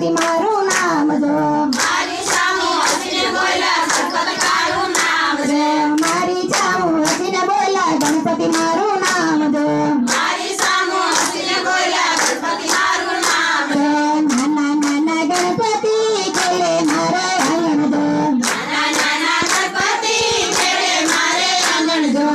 ગણપતિ મારું નામ જો મારી સામુ હસીને બોલ્યા ગણપતિ મારું નામ છે મારી સામુ હસીને બોલ્યા ગણપતિ મારું નામ જો મારી સામુ હસીને બોલ્યા ગણપતિ મારું નામ છે નાના નાના ગણપતિ ખેલે મારે આંગણ જો નાના નાના ગણપતિ ખેલે મારે આંગણ જો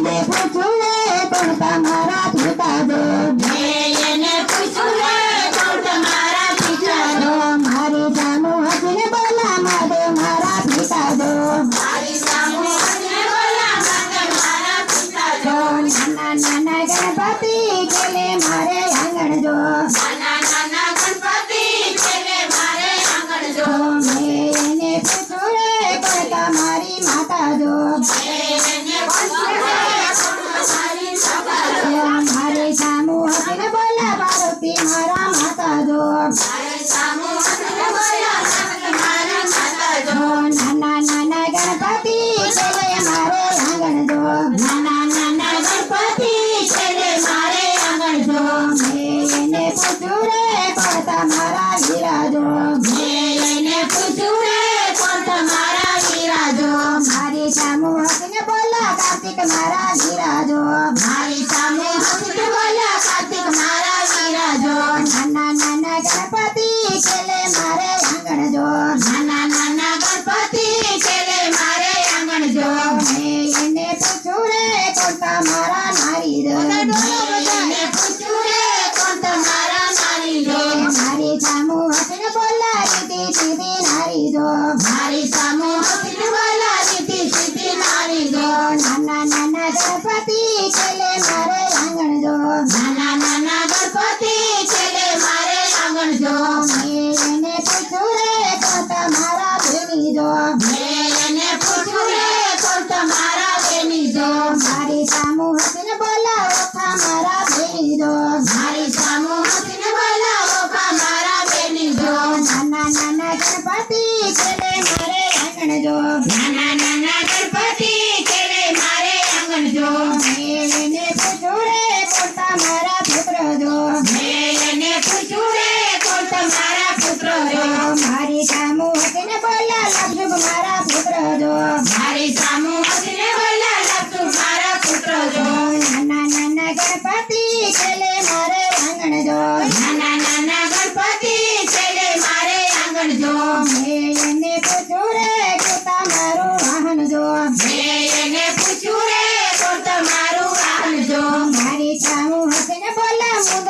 મેં પૂછ્યું લે કોણ તમારા પિતા જો મેં એને પૂછ્યું લે કોણ તમારા પિતા જો મારી સામુ હસીને બોલા મારે મારા પિતા જો મારી સામુ હસીને બોલ્યા માટે મારા પિતા જો નાના નાના ગણપતિ ખેલે મારે આંગણ જો નાના નાના ગણપતિ ખેલે મારે આંગણ જો મેં એને પૂછ્યું રે કોણ તમારી માતા જો મેં એને પૂછ્યું લે કોણ તમારી માતા જો મારી સામુ હસીને બોલા પાર્વતી મારા માતા જો મારી સામુ હસીને બોલ્યા માટે મારા માતા જો નાના નાના ગણપતિ ખેલે મારે આંગણ જો નાના નાના ગણપતિ ખેલે મારે આંગણ જો મેં એને પૂછ્યું રે કોણ તમારા વીરા જો મેં એને પૂછ્યું રે કોણ તમારા વીરા જો મારી સામુ હસીને બોલા કાર્તિક મારા વીરા જો મારી સામે હસીને બોલ્યા કાર્તિક મારા વીરા જો નાના નાના ગણપતિ ખેલે મારે આંગણ જો નાના નાના ગણપતિ ખેલે મારે આંગણ જો મેં એને પૂછ્યું રે કોણ તમારા નારી જો મેં એને પૂછ્યું રે કોણ તમારા નારી જો મારી સામુ હસીને બોલા રીતિ સીધી નારી જો મારી સામે હસીને બોલ્યા રીતિ સીધી નારી જો નાના નાના ગણપતિ ખેલે મારે આંગણ જો નાના નાના ગણપતિ ખેલે મારે આંગણ જો મેં એને પૂછ્યું રે કોણ તમારા બેની જો મેં એને પૂછ્યું રે કોણ તમારા બેની જો મારી સામુ હસીને બોલા ઓખા મારા બેની જો મારી સામુ હસીને બોલ્યા ઓપા મારા બેની જો નાના નાના ગણપતિ ખેલે મારે આંગણ જો નાના નાના ગણપતિ ખેલે મારે આંગણ જો મેં એને પૂછ્યું રે કોણ તમારા પુત્ર જો મેં એને પૂછ્યું રે કોણ તમારા પુત્ર જો મારી સામુ હસીને બોલા લક્ષુક મારા પુત્ર જો મારી સામુ હસીને બોલ્યા લપસુ મારા પુત્ર જો નાના નાના ગણપતિ ખેલે મારે આંગણ જો નાના નાના ગણપતિ ખેલે મારે આંગણ જો મેં એને પૂછ્યું રે કે તમારું વાહન જો મેં એને પૂછ્યું રે કોણ તમારું વાહન જો મારી સામુ હસીને બોલા મુદક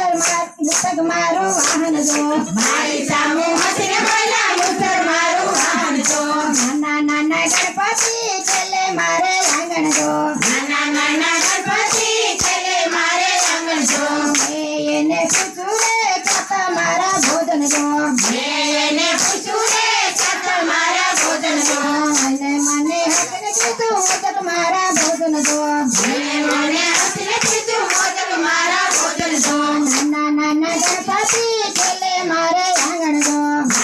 મારું વાહન જો મારી સામુ હસીને બોલ્યા મુસર મારું વાહન જો નાના નાના ગણપતિ ખેલે મારે આંગણ જો નાના નાના ગણપતિ ખેલે મારે આંગણ જો મેં એને પૂછ્યું રે કે તમારા ભોજન જો મેં એને પૂછ્યું રે છત મારા ભોજન જો અને મને હસીને કીધું મુદક મારા ભોજન જો મને હસીને કીધું મોદક મારા ભોજન જો નાના નાના ગણપતિ ખેલે મારે આંગણ જો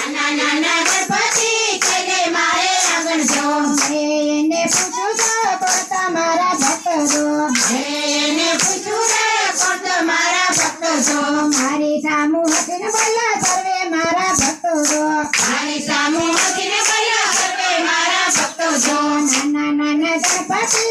નાના નાના ગણપતિ ખેલે મારે આંગણ જો મેં એને પૂછ્યું જો કોણ તમારા ભક્ત જો મેં એને પૂછ્યું રે કોણ તમારા ભક્ત જો મારી સામુ હસીને બોલા સર્વે મારા ભક્તો જો મારી સામુ હસીને બોલ્યા સર્વે મારા ભક્તો જો નાના નાના ગણપતિ